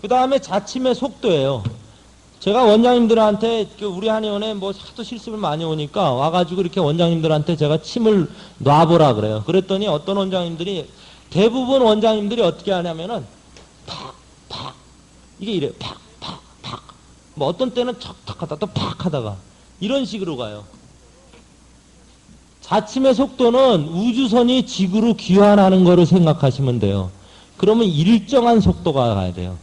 그 다음에 자침의 속도예요. 제가 원장님들한테 우리 한의원에 뭐 하도 실습을 많이 오니까 와가지고 이렇게 원장님들한테 제가 침을 놔보라 그래요. 그랬더니 어떤 원장님들이 대부분 원장님들이 어떻게 하냐면은 팍, 팍 이게 이래요. 팍, 팍, 팍. 뭐 어떤 때는 척척 하다 또 팍 하다가 이런 식으로 가요. 자침의 속도는 우주선이 지구로 귀환하는 거를 생각하시면 돼요. 그러면 일정한 속도가 가야 돼요.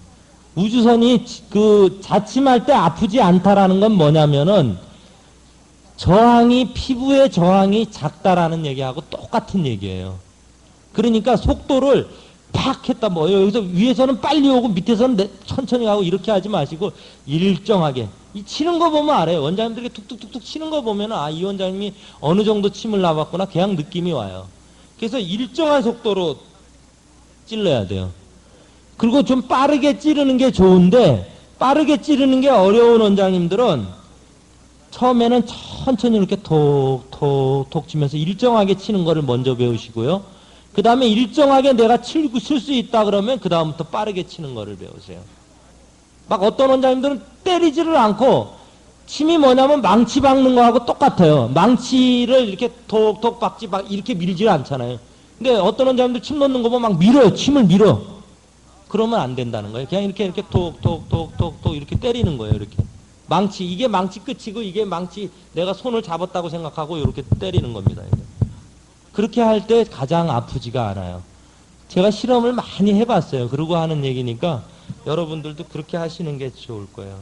우주선이 그 자침할 때 아프지 않다라는 건 뭐냐면은 저항이 피부의 저항이 작다라는 얘기하고 똑같은 얘기예요. 그러니까 속도를 팍 했다 뭐 여기서 위에서는 빨리 오고 밑에서는 천천히 가고 이렇게 하지 마시고 일정하게 이 치는 거 보면 알아요. 원장님들이 툭툭툭툭 치는 거 보면 아, 이 원장님이 어느 정도 침을 놔봤구나 그냥 느낌이 와요. 그래서 일정한 속도로 찔러야 돼요. 그리고 좀 빠르게 찌르는 게 좋은데 빠르게 찌르는 게 어려운 원장님들은 처음에는 천천히 이렇게 톡톡톡 치면서 일정하게 치는 거를 먼저 배우시고요. 그 다음에 일정하게 내가 칠 수 있다 그러면 그 다음부터 빠르게 치는 거를 배우세요. 막 어떤 원장님들은 때리지를 않고 침이 뭐냐면 망치 박는 거하고 똑같아요. 망치를 이렇게 톡톡 박지 막 이렇게 밀지를 않잖아요. 근데 어떤 원장님들 침 넣는 거 보면 막 밀어요. 침을 밀어. 그러면 안 된다는 거예요. 그냥 이렇게 톡톡톡톡톡 이렇게 때리는 거예요. 이렇게. 망치, 이게 망치 끝이고 이게 망치 내가 손을 잡았다고 생각하고 이렇게 때리는 겁니다. 이게. 그렇게 할 때 가장 아프지가 않아요. 제가 실험을 많이 해봤어요. 그러고 하는 얘기니까 여러분들도 그렇게 하시는 게 좋을 거예요.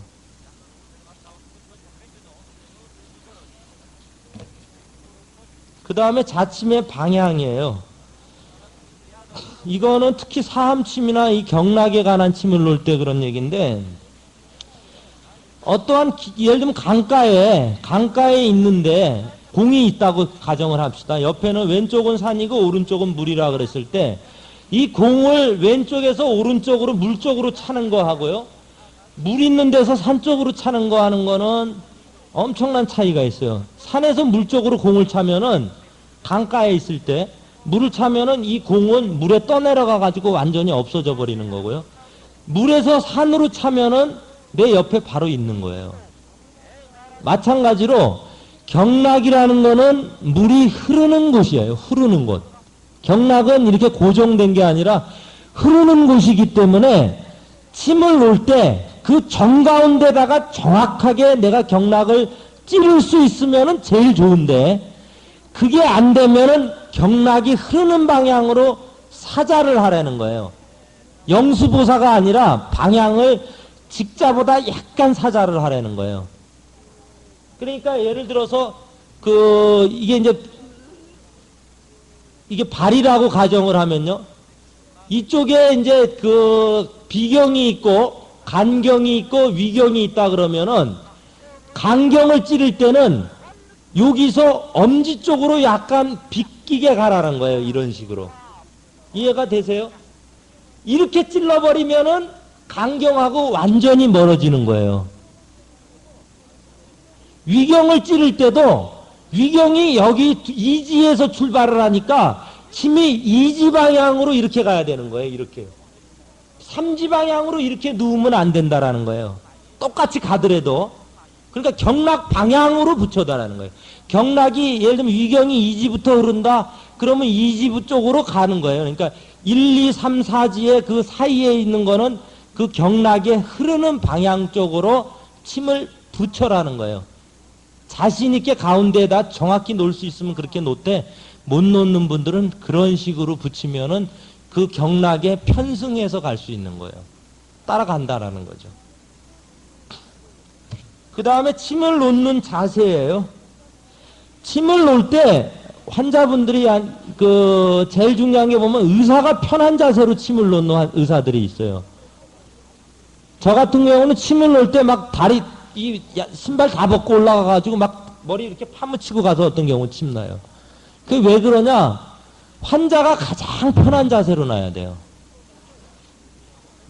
그 다음에 자침의 방향이에요. 이거는 특히 사함침이나 이 경락에 관한 침을 놓을 때 그런 얘기인데 어떠한 예를 들면 강가에 있는데 공이 있다고 가정을 합시다. 옆에는 왼쪽은 산이고 오른쪽은 물이라 그랬을 때 이 공을 왼쪽에서 오른쪽으로 물 쪽으로 차는 거 하고요. 물 있는 데서 산 쪽으로 차는 거 하는 거는 엄청난 차이가 있어요. 산에서 물 쪽으로 공을 차면은 강가에 있을 때 물을 차면은 이 공은 물에 떠내려가 가지고 완전히 없어져 버리는 거고요. 물에서 산으로 차면은 내 옆에 바로 있는 거예요. 마찬가지로 경락이라는 거는 물이 흐르는 곳이에요. 흐르는 곳. 경락은 이렇게 고정된 게 아니라 흐르는 곳이기 때문에 침을 놓을 때 그 정가운데다가 정확하게 내가 경락을 찌를 수 있으면 제일 좋은데 그게 안 되면은 경락이 흐르는 방향으로 사자를 하라는 거예요. 영수보사가 아니라 방향을 직자보다 약간 사자를 하라는 거예요. 그러니까 예를 들어서 이게 발이라고 가정을 하면요. 이쪽에 이제 비경이 있고 간경이 있고 위경이 있다 그러면은 간경을 찌를 때는 여기서 엄지 쪽으로 약간 비끼게 가라는 거예요. 이런 식으로. 이해가 되세요? 이렇게 찔러버리면은 간경하고 완전히 멀어지는 거예요. 위경을 찌를 때도 위경이 여기 이지에서 출발을 하니까 침이 이지 방향으로 이렇게 가야 되는 거예요. 이렇게. 삼지 방향으로 이렇게 누우면 안 된다라는 거예요. 똑같이 가더라도. 그러니까 경락 방향으로 붙여달라는 거예요. 경락이 예를 들면 위경이 이지부터 흐른다. 그러면 이지 쪽으로 가는 거예요. 그러니까 1, 2, 3, 4지의 그 사이에 있는 거는 그 경락의 흐르는 방향 쪽으로 침을 붙여라는 거예요. 자신 있게 가운데에다 정확히 놓을 수 있으면 그렇게 놓되 못 놓는 분들은 그런 식으로 붙이면은 그 경락에 편승해서 갈 수 있는 거예요. 따라간다라는 거죠. 그 다음에 침을 놓는 자세예요. 침을 놓을 때 환자분들이 제일 중요한 게 보면 의사가 편한 자세로 침을 놓는 의사들이 있어요. 저 같은 경우는 침을 놓을 때 막 다리 신발 다 벗고 올라가가지고 막 머리 이렇게 파묻히고 가서 어떤 경우는 침 나요. 그게 왜 그러냐? 환자가 가장 편한 자세로 놔야 돼요.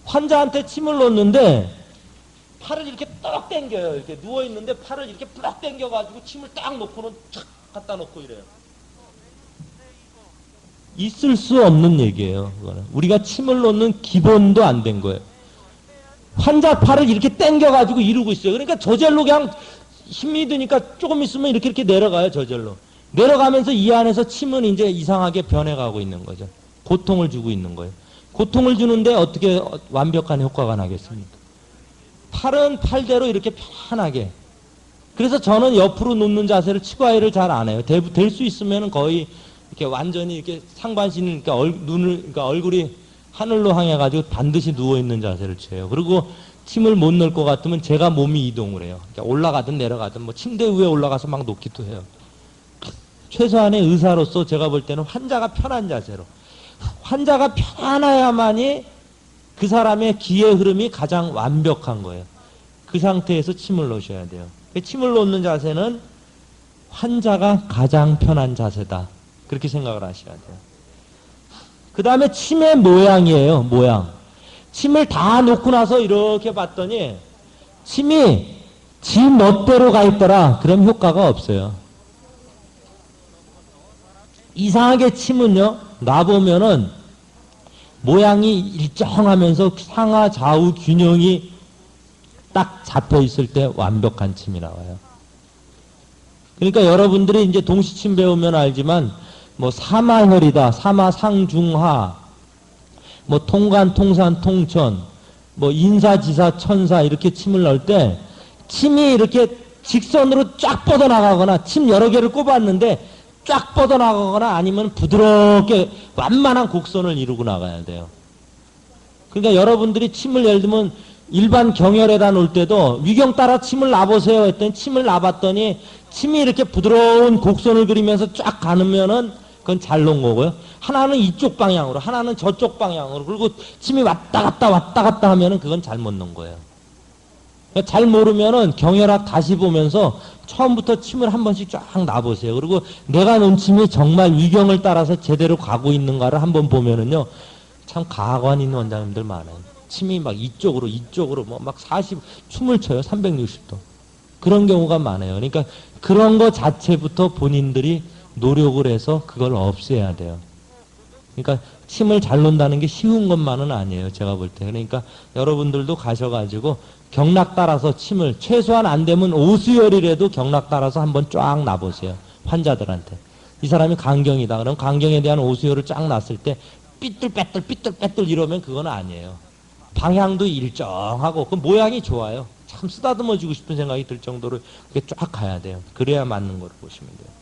환자한테 침을 놓는데 팔을 이렇게 떡 당겨요. 이렇게 누워있는데 팔을 이렇게 떡 당겨가지고 침을 딱 놓고는 촥 갖다 놓고 이래요. 있을 수 없는 얘기예요. 그거는. 우리가 침을 놓는 기본도 안 된 거예요. 환자 팔을 이렇게 당겨가지고 이루고 있어요. 그러니까 저절로 그냥 힘이 드니까 조금 있으면 이렇게 내려가요, 저절로. 내려가면서 이 안에서 침은 이제 이상하게 변해가고 있는 거죠. 고통을 주고 있는 거예요. 고통을 주는데 어떻게 완벽한 효과가 나겠습니까? 팔은 팔대로 이렇게 편하게. 그래서 저는 옆으로 눕는 자세를 치과의를 잘 안 해요. 될 수 있으면 거의 이렇게 완전히 이렇게 상반신을, 그러니까 얼굴이 하늘로 향해가지고 반드시 누워있는 자세를 취해요. 그리고 침을 못 넣을 것 같으면 제가 몸이 이동을 해요. 그러니까 올라가든 내려가든 뭐 침대 위에 올라가서 막 놓기도 해요. 최소한의 의사로서 제가 볼 때는 환자가 편한 자세로. 환자가 편안해야만이 그 사람의 기의 흐름이 가장 완벽한 거예요. 그 상태에서 침을 넣으셔야 돼요. 침을 놓는 자세는 환자가 가장 편한 자세다. 그렇게 생각을 하셔야 돼요. 그 다음에 침의 모양이에요. 모양. 침을 다 놓고 나서 이렇게 봤더니 침이 지 멋대로 가 있더라. 그럼 효과가 없어요. 이상하게 침은요, 놔보면은 모양이 일정하면서 상하 좌우 균형이 딱 잡혀 있을 때 완벽한 침이 나와요. 그러니까 여러분들이 이제 동시침 배우면 알지만 뭐 사마혈이다, 사마상중하, 뭐 통간, 통산, 통천, 뭐 인사, 지사, 천사 이렇게 침을 넣을 때 침이 이렇게 직선으로 쫙 뻗어나가거나 침 여러 개를 꼽았는데 쫙 뻗어나가거나 아니면 부드럽게 완만한 곡선을 이루고 나가야 돼요. 그러니까 여러분들이 침을 예를 들면 일반 경혈에다 놓을 때도 위경 따라 침을 놔보세요 했더니 침을 놔봤더니 침이 이렇게 부드러운 곡선을 그리면서 쫙 가면은 그건 잘 놓은 거고요. 하나는 이쪽 방향으로, 하나는 저쪽 방향으로, 그리고 침이 왔다 갔다 하면은 그건 잘못 놓은 거예요. 그러니까 잘 모르면은 경혈학 다시 보면서 처음부터 침을 한 번씩 쫙 놔보세요. 그리고 내가 놓은 침이 정말 위경을 따라서 제대로 가고 있는가를 한번 보면은요, 참 가관 있는 원장님들 많아요. 침이 막 이쪽으로 뭐 막 춤을 춰요. 360도. 그런 경우가 많아요. 그러니까 그런 거 자체부터 본인들이 노력을 해서 그걸 없애야 돼요. 그러니까 침을 잘 놓는다는 게 쉬운 것만은 아니에요. 제가 볼 때. 그러니까 여러분들도 가셔가지고 경락 따라서 침을 최소한 안 되면 오수열이라도 경락 따라서 한번 쫙 놔보세요. 환자들한테. 이 사람이 강경이다. 그럼 강경에 대한 오수열을 쫙 놨을 때 삐뚤빼뚤 이러면 그건 아니에요. 방향도 일정하고 그 모양이 좋아요. 참 쓰다듬어 주고 싶은 생각이 들 정도로 그게 쫙 가야 돼요. 그래야 맞는 거로 보시면 돼요.